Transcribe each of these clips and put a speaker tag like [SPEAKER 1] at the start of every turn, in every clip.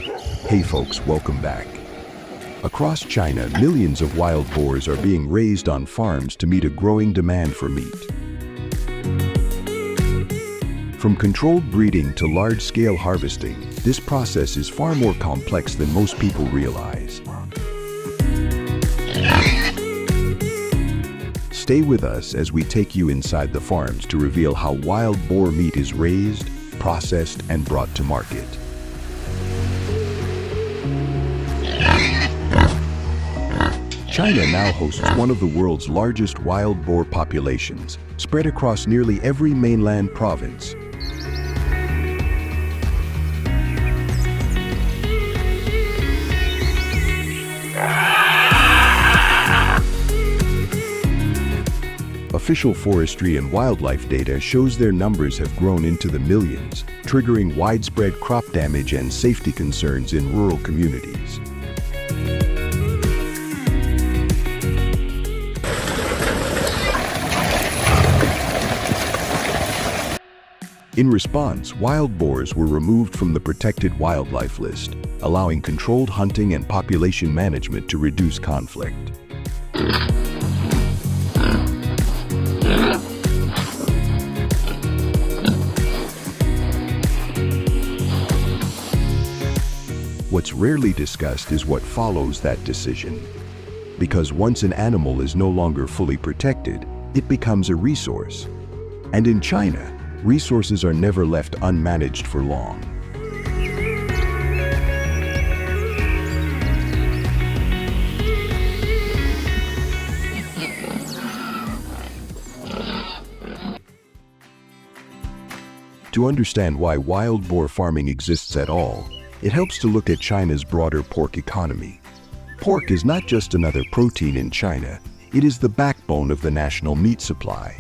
[SPEAKER 1] Hey folks, welcome back. Across China, millions of wild boars are being raised on farms to meet a growing demand for meat. From controlled breeding to large-scale harvesting, this process is far more complex than most people realize. Stay with us as we take you inside the farms to reveal how wild boar meat is raised, processed, and brought to market. China now hosts one of the world's largest wild boar populations, spread across nearly every mainland province. Official forestry and wildlife data shows their numbers have grown into the millions, triggering widespread crop damage and safety concerns in rural communities. In response, wild boars were removed from the protected wildlife list, allowing controlled hunting and population management to reduce conflict. What's rarely discussed is what follows that decision. Because once an animal is no longer fully protected, it becomes a resource. And in China, resources are never left unmanaged for long. To understand why wild boar farming exists at all, it helps to look at China's broader pork economy. Pork is not just another protein in China, it is the backbone of the national meat supply.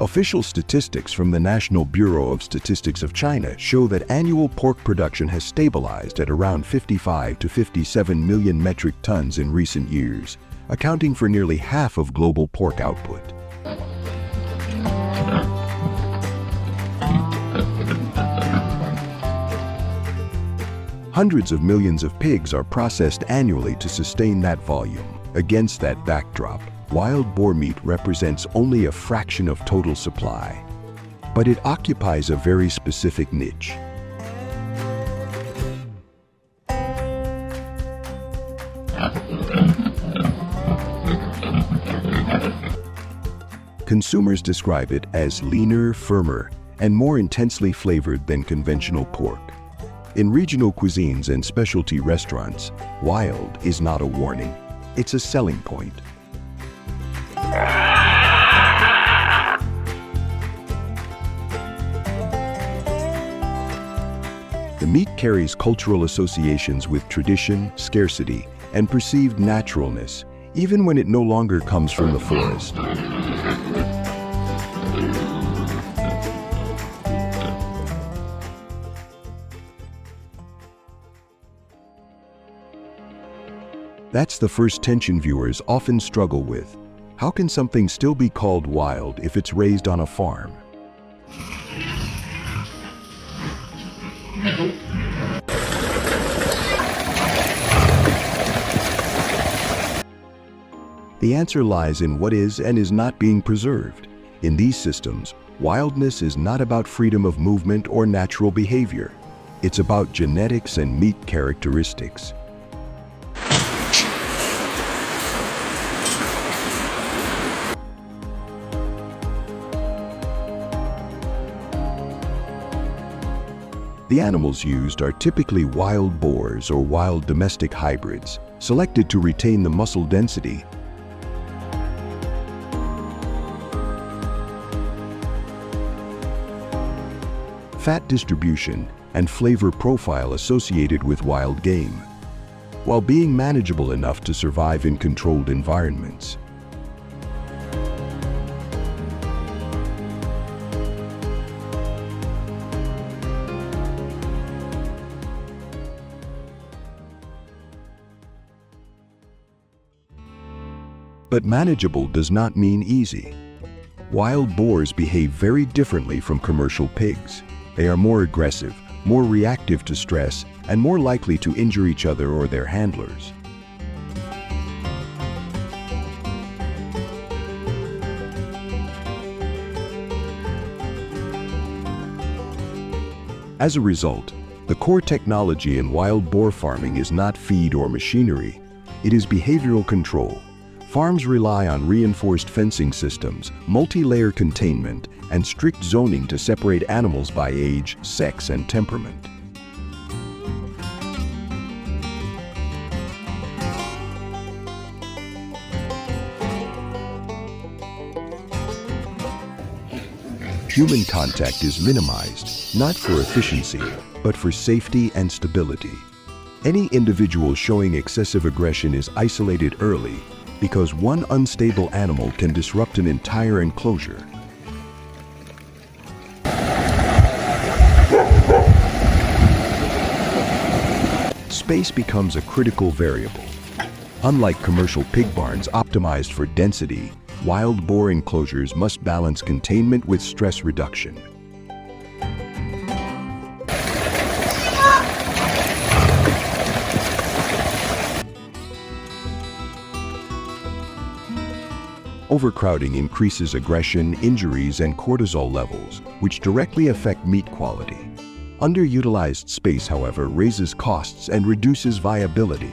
[SPEAKER 1] Official statistics from the National Bureau of Statistics of China show that annual pork production has stabilized at around 55 to 57 million metric tons in recent years, accounting for nearly half of global pork output. Hundreds of millions of pigs are processed annually to sustain that volume. Against that backdrop, wild boar meat represents only a fraction of total supply, but it occupies a very specific niche. Consumers describe it as leaner, firmer, and more intensely flavored than conventional pork. In regional cuisines and specialty restaurants, wild is not a warning, it's a selling point. The meat carries cultural associations with tradition, scarcity, and perceived naturalness, even when it no longer comes from the forest. That's the first tension viewers often struggle with. How can something still be called wild if it's raised on a farm? The answer lies in what is and is not being preserved. In these systems, wildness is not about freedom of movement or natural behavior. It's about genetics and meat characteristics. The animals used are typically wild boars or wild domestic hybrids, selected to retain the muscle density. Fat distribution, and flavor profile associated with wild game, while being manageable enough to survive in controlled environments. But manageable does not mean easy. Wild boars behave very differently from commercial pigs. They are more aggressive, more reactive to stress, and more likely to injure each other or their handlers. As a result, the core technology in wild boar farming is not feed or machinery. It is behavioral control. Farms rely on reinforced fencing systems, multi-layer containment, and strict zoning to separate animals by age, sex, and temperament. Human contact is minimized, not for efficiency, but for safety and stability. Any individual showing excessive aggression is isolated early because one unstable animal can disrupt an entire enclosure. Space becomes a critical variable. Unlike commercial pig barns optimized for density, wild boar enclosures must balance containment with stress reduction. Overcrowding increases aggression, injuries, and cortisol levels, which directly affect meat quality. Underutilized space, however, raises costs and reduces viability.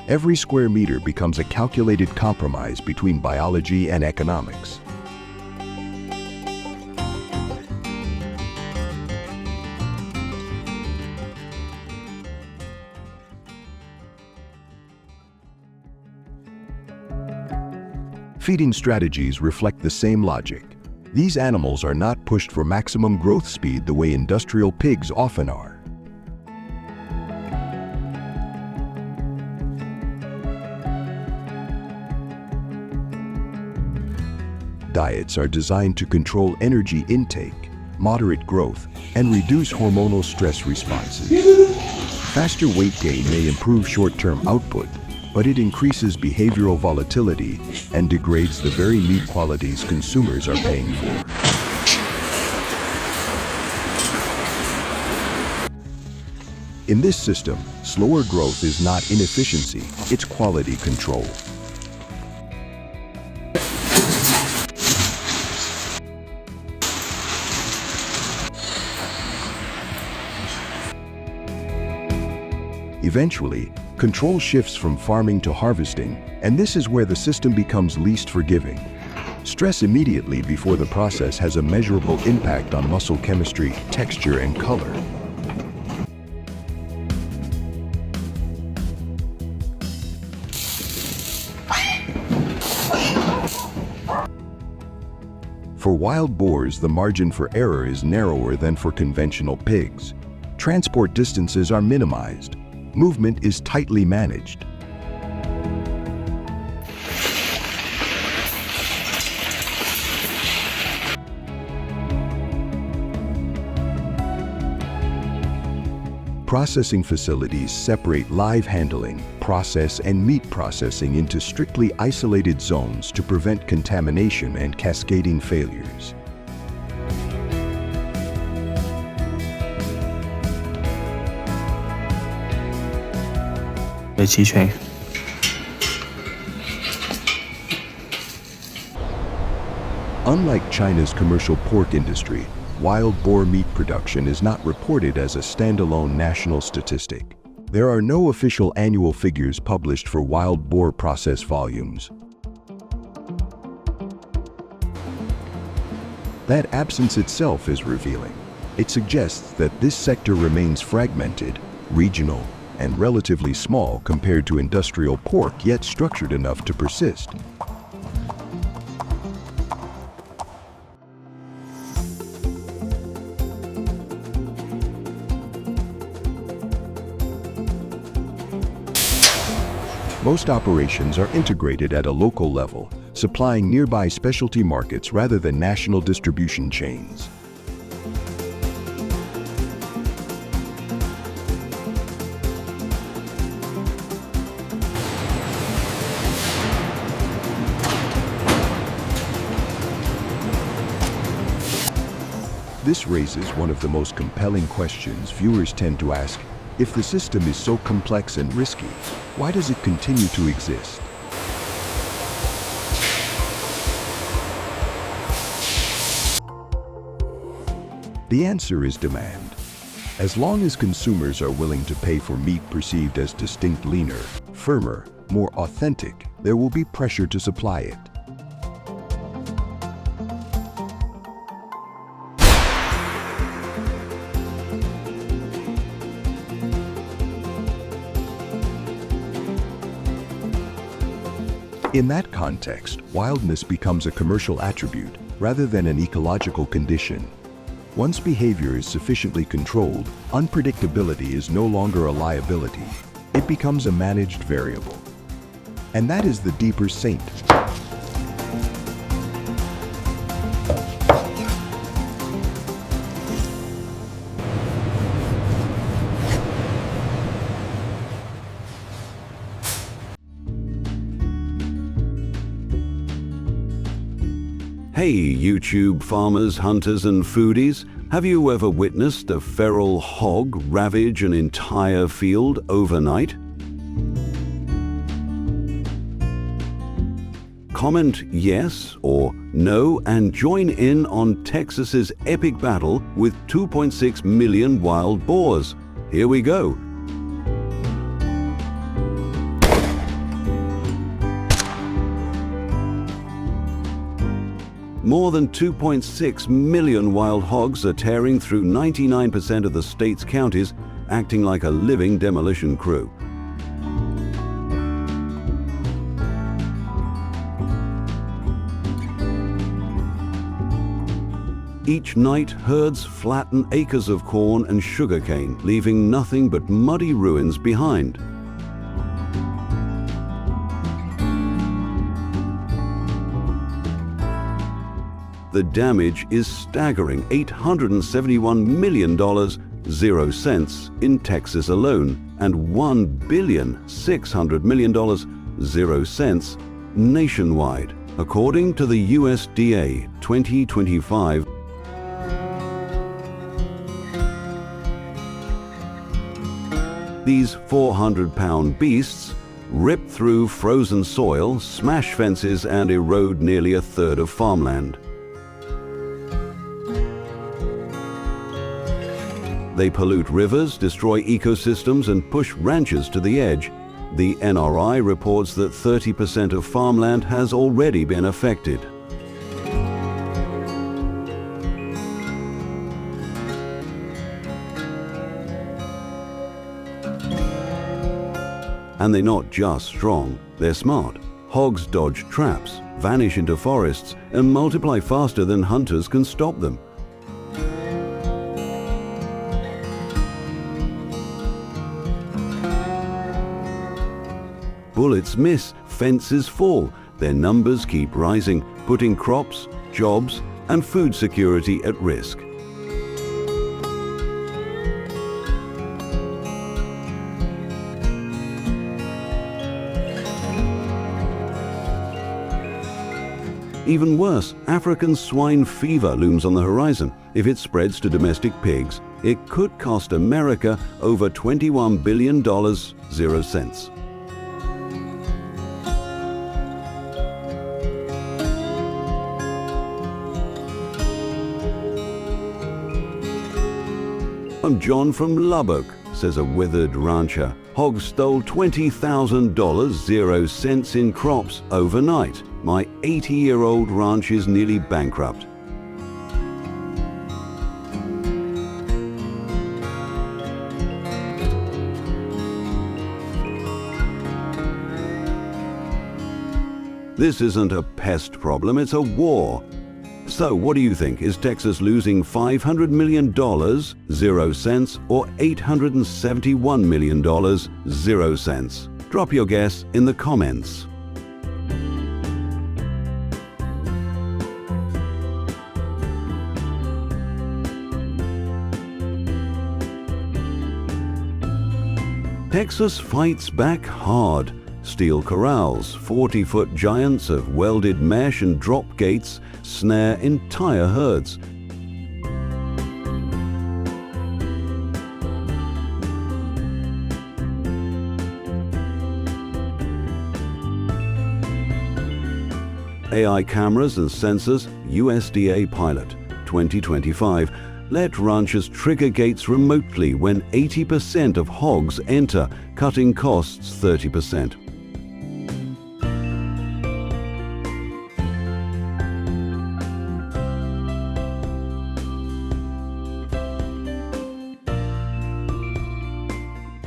[SPEAKER 1] Every square meter becomes a calculated compromise between biology and economics. Feeding strategies reflect the same logic. These animals are not pushed for maximum growth speed the way industrial pigs often are. Diets are designed to control energy intake, moderate growth, and reduce hormonal stress responses. Faster weight gain may improve short-term output, but it increases behavioral volatility and degrades the very meat qualities consumers are paying for. In this system, slower growth is not inefficiency, it's quality control. Eventually, control shifts from farming to harvesting, and this is where the system becomes least forgiving. Stress immediately before the process has a measurable impact on muscle chemistry, texture, and color. For wild boars, the margin for error is narrower than for conventional pigs. Transport distances are minimized. Movement is tightly managed. Processing facilities separate live handling, process, and meat processing into strictly isolated zones to prevent contamination and cascading failures. Unlike China's commercial pork industry, wild boar meat production is not reported as a standalone national statistic. There are no official annual figures published for wild boar process volumes. That absence itself is revealing. It suggests that this sector remains fragmented, regional, and relatively small compared to industrial pork, yet structured enough to persist. Most operations are integrated at a local level, supplying nearby specialty markets rather than national distribution chains. This raises one of the most compelling questions viewers tend to ask. If the system is so complex and risky, why does it continue to exist? The answer is demand. As long as consumers are willing to pay for meat perceived as distinct, leaner, firmer, more authentic, there will be pressure to supply it. In that context, wildness becomes a commercial attribute rather than an ecological condition. Once behavior is sufficiently controlled, unpredictability is no longer a liability. It becomes a managed variable. And that is the deeper saint.
[SPEAKER 2] Hey YouTube farmers, hunters and foodies, have you ever witnessed a feral hog ravage an entire field overnight? Comment yes or no and join in on Texas's epic battle with 2.6 million wild boars. Here we go. More than 2.6 million wild hogs are tearing through 99% of the state's counties, acting like a living demolition crew. Each night, herds flatten acres of corn and sugarcane, leaving nothing but muddy ruins behind. The damage is staggering $871 million, 0 cents, in Texas alone, and $1,600 million, 0 cents, nationwide, according to the USDA 2025. These 400-pound beasts rip through frozen soil, smash fences, and erode nearly a third of farmland. They pollute rivers, destroy ecosystems, and push ranchers to the edge. The NRI reports that 30% of farmland has already been affected. And they're not just strong, they're smart. Hogs dodge traps, vanish into forests, and multiply faster than hunters can stop them. Bullets miss, fences fall, their numbers keep rising, putting crops, jobs, and food security at risk. Even worse, African swine fever looms on the horizon. If it spreads to domestic pigs, it could cost America over $21 billion, 0 cents. I'm John from Lubbock, says a withered rancher. Hogs stole $20,000, 0 cents in crops overnight. My 80-year-old ranch is nearly bankrupt. This isn't a pest problem, it's a war. So what do you think? Is Texas losing $500 million, 0 cents, or $871 million, 0 cents? Drop your guess in the comments. Texas fights back hard. Steel corrals, 40-foot giants of welded mesh and drop gates snare entire herds. AI cameras and sensors, USDA pilot. 2025. Let ranchers trigger gates remotely when 80% of hogs enter, cutting costs 30%.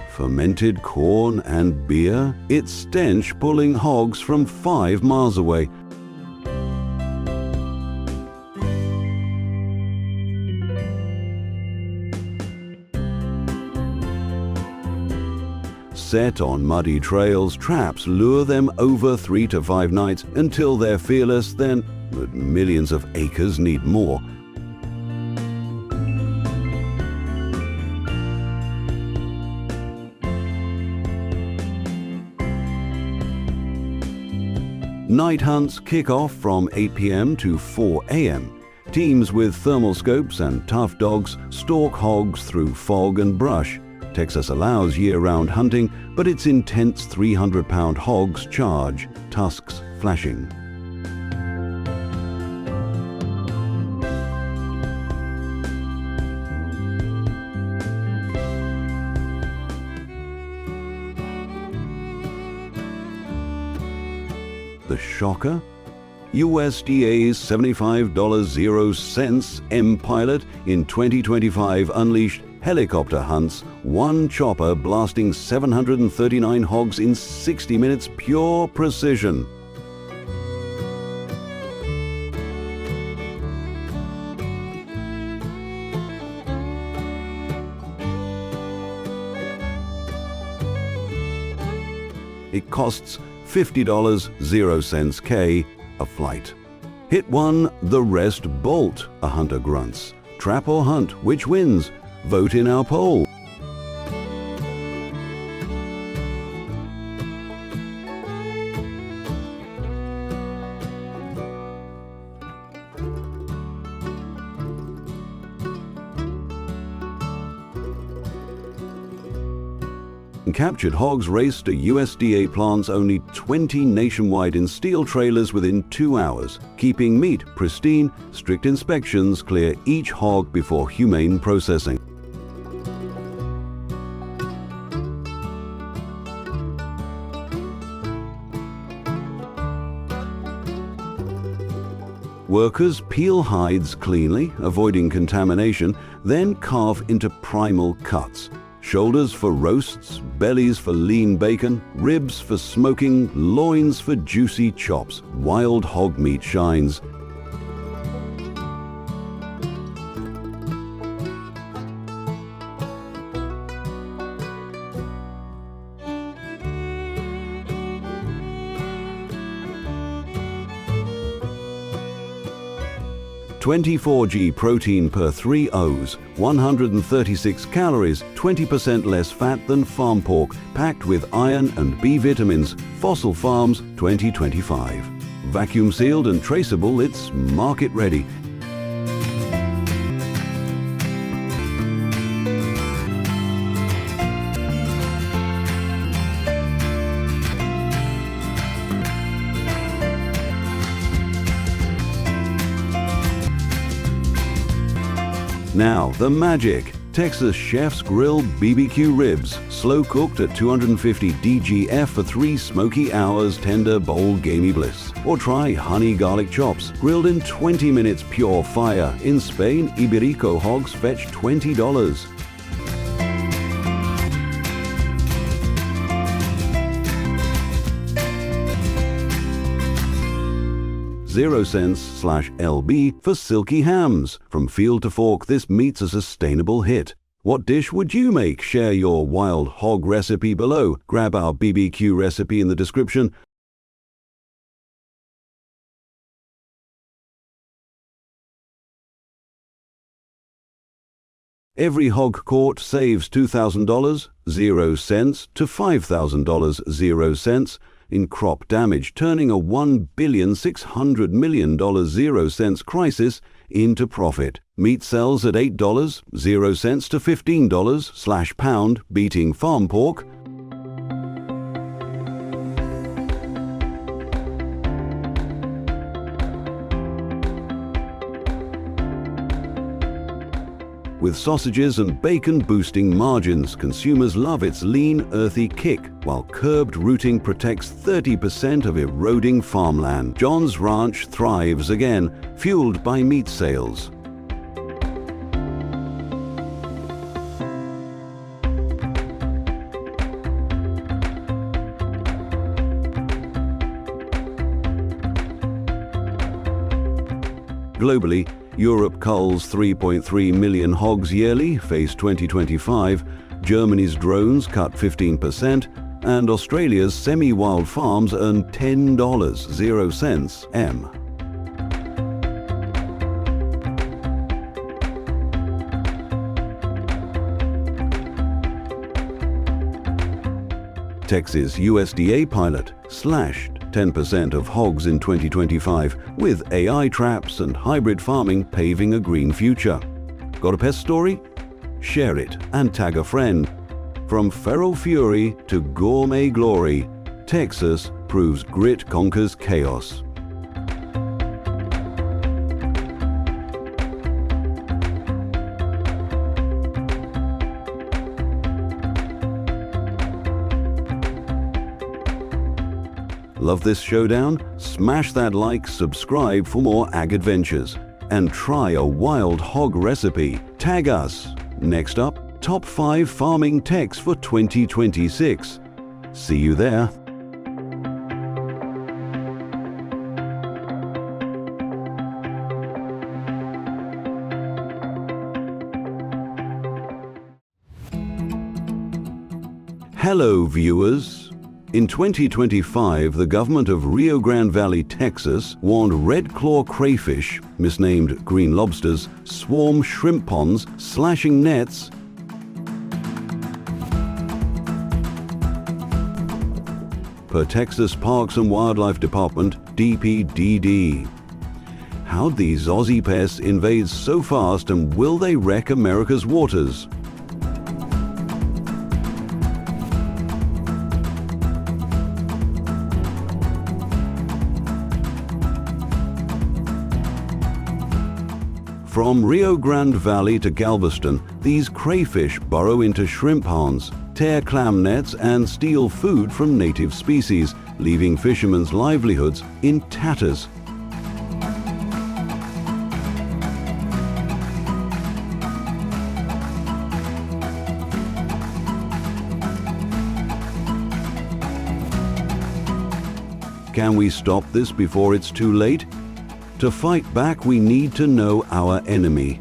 [SPEAKER 2] Fermented corn and beer, its stench pulling hogs from 5 miles away. Set on muddy trails, traps lure them over 3 to 5 nights until they're fearless, then but millions of acres need more. Night hunts kick off from 8 p.m. to 4 a.m. Teams with thermal scopes and tough dogs stalk hogs through fog and brush. Texas allows year-round hunting, but its intense 300-pound hogs charge, tusks flashing. The shocker? USDA's $75.00 M-Pilot in 2025 unleashed helicopter hunts, one chopper blasting 739 hogs in 60 minutes, pure precision. It costs $50.00 K a flight. Hit one, the rest bolt, a hunter grunts. Trap or hunt, which wins? Vote in our poll. Captured hogs raced to USDA plants, only 20 nationwide in steel trailers within 2 hours. Keeping meat pristine, strict inspections clear each hog before humane processing. Workers peel hides cleanly, avoiding contamination, then carve into primal cuts. Shoulders for roasts, bellies for lean bacon, ribs for smoking, loins for juicy chops. Wild hog meat shines. $24g protein per 3 O's, 136 calories, 20% less fat than farm pork, packed with iron and B vitamins. Fossil Farms 2025. Vacuum sealed and traceable, it's market ready. Now, the magic. Texas Chef's Grill BBQ ribs, slow cooked at 250 DGF for 3 smoky hours, tender, bold, gamey bliss. Or try honey garlic chops, grilled in 20 minutes, pure fire. In Spain, Iberico hogs fetch $20. 0 cents/LB for silky hams. From field to fork, this meat's a sustainable hit. What dish would you make? Share your wild hog recipe below. Grab our BBQ recipe in the description. Every hog caught saves $2,000, 0 cents, to $5,000, 0 cents. In crop damage, turning a $1,600,000,000 0 cents crisis into profit. Meat sells at $8, 0 cents to $15/pound, beating farm pork. With sausages and bacon boosting margins, consumers love its lean, earthy kick, while curbed rooting protects 30% of eroding farmland. John's Ranch thrives again, fueled by meat sales. Globally, Europe culls 3.3 million hogs yearly, face 2025, Germany's drones cut 15%, and Australia's semi-wild farms earn $10.00 M. Texas USDA pilot slashed 10% of hogs in 2025, with AI traps and hybrid farming paving a green future. Got a pest story? Share it and tag a friend. From feral fury to gourmet glory, Texas proves grit conquers chaos. Love this showdown? Smash that like, subscribe for more ag adventures, and try a wild hog recipe. Tag us. Next up, top 5 farming techs for 2026. See you there. Hello viewers. In 2025, the government of Rio Grande Valley, Texas, warned redclaw crayfish, misnamed green lobsters, swarm shrimp ponds, slashing nets. Per Texas Parks and Wildlife Department, DPDD. How'd these Aussie pests invade so fast, and will they wreck America's waters? From Rio Grande Valley to Galveston, these crayfish burrow into shrimp ponds, tear clam nets, and steal food from native species, leaving fishermen's livelihoods in tatters. Can we stop this before it's too late? To fight back, we need to know our enemy.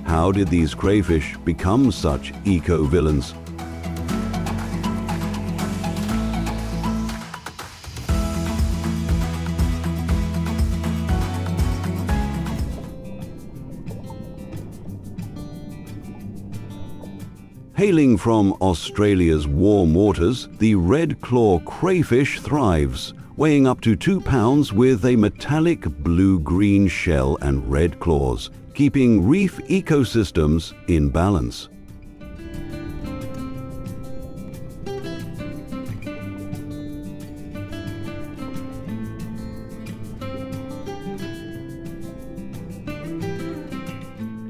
[SPEAKER 2] How did these crayfish become such eco-villains? Hailing from Australia's warm waters, the redclaw crayfish thrives, weighing up to 2 pounds with a metallic blue-green shell and red claws, keeping reef ecosystems in balance.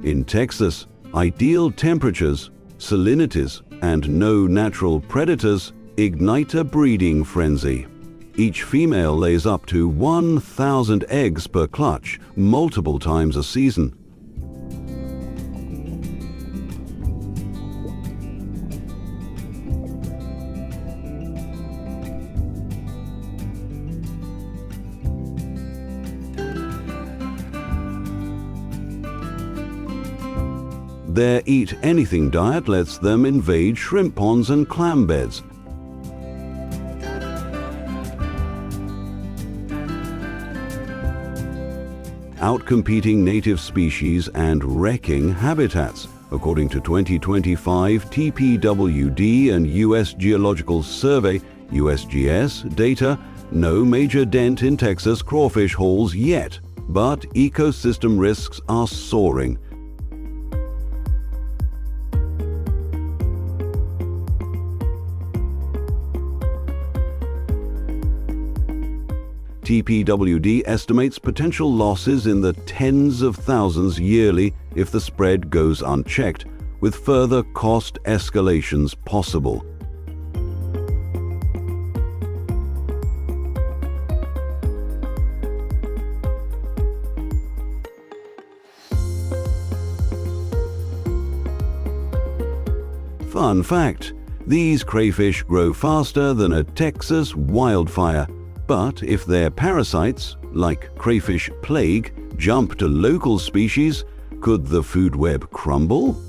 [SPEAKER 2] In Texas, ideal temperatures, salinities, and no natural predators ignite a breeding frenzy. Each female lays up to 1,000 eggs per clutch, multiple times a season. Their eat-anything diet lets them invade shrimp ponds and clam beds, outcompeting native species and wrecking habitats. According to 2025 TPWD and U.S. Geological Survey USGS data, no major dent in Texas crawfish hauls yet, but ecosystem risks are soaring. TPWD estimates potential losses in the tens of thousands yearly if the spread goes unchecked, with further cost escalations possible. Fun fact: these crayfish grow faster than a Texas wildfire, but if their parasites, like crayfish plague, jump to local species, could the food web crumble?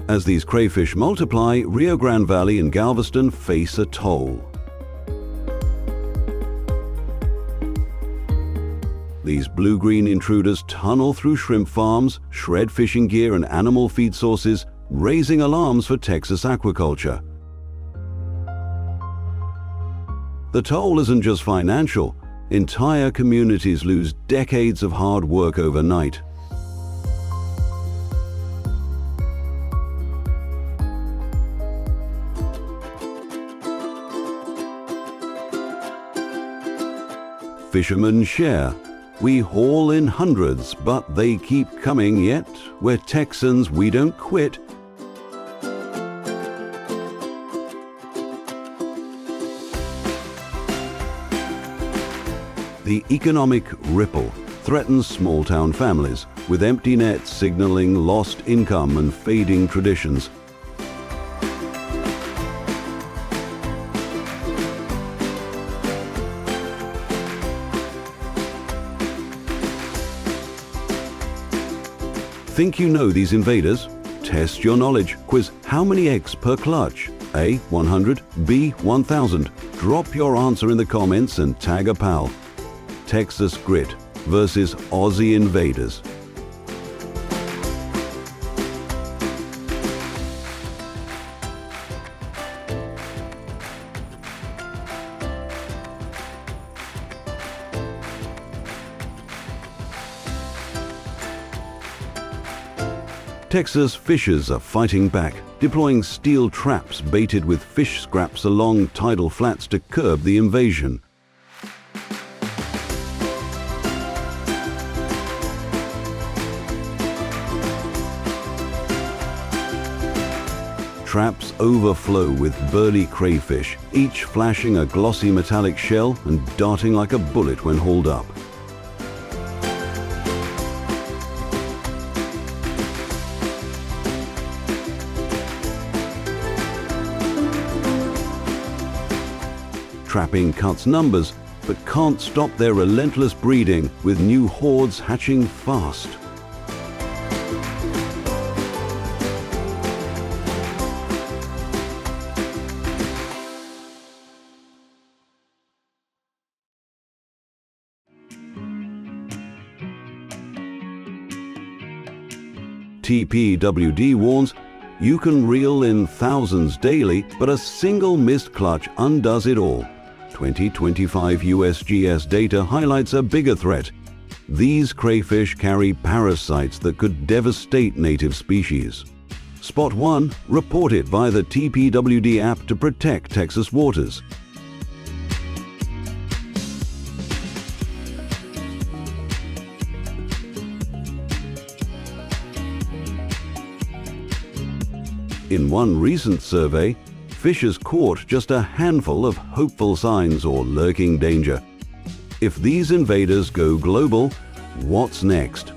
[SPEAKER 2] As these crayfish multiply, Rio Grande Valley and Galveston face a toll. These blue-green intruders tunnel through shrimp farms, shred fishing gear and animal feed sources, raising alarms for Texas aquaculture. The toll isn't just financial. Entire communities lose decades of hard work overnight. Fishermen share. We haul in hundreds, but they keep coming, yet we're Texans, we don't quit. The economic ripple threatens small-town families, with empty nets signaling lost income and fading traditions. Think you know these invaders? Test your knowledge. Quiz: how many eggs per clutch? A, 100, B, 1000. Drop your answer in the comments and tag a pal. Texas grit versus Aussie invaders. Texas fishers are fighting back, deploying steel traps baited with fish scraps along tidal flats to curb the invasion. Traps overflow with burly crayfish, each flashing a glossy metallic shell and darting like a bullet when hauled up. Trapping cuts numbers, but can't stop their relentless breeding, with new hordes hatching fast. TPWD warns, you can reel in thousands daily, but a single missed clutch undoes it all. 2025 USGS data highlights a bigger threat. These crayfish carry parasites that could devastate native species. Spot 1, report it via the TPWD app to protect Texas waters. In one recent survey, fishers caught just a handful of hopeful signs or lurking danger. If these invaders go global, what's next?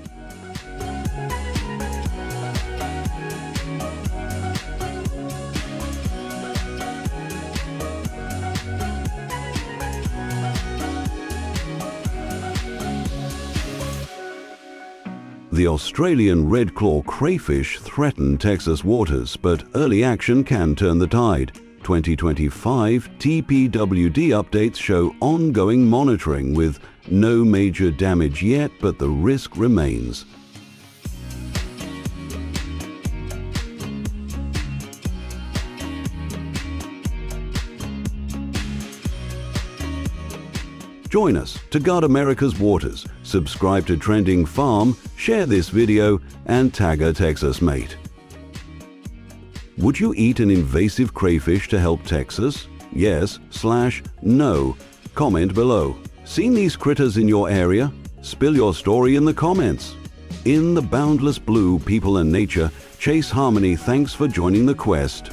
[SPEAKER 2] The Australian redclaw crayfish threaten Texas waters, but early action can turn the tide. 2025 TPWD updates show ongoing monitoring with no major damage yet, but the risk remains. Join us to guard America's waters. Subscribe to Trending Farm, share this video, and tag a Texas mate. Would you eat an invasive crayfish to help Texas? Yes/no. Comment below. Seen these critters in your area? Spill your story in the comments. In the boundless blue, people and nature chase harmony. Thanks for joining the quest.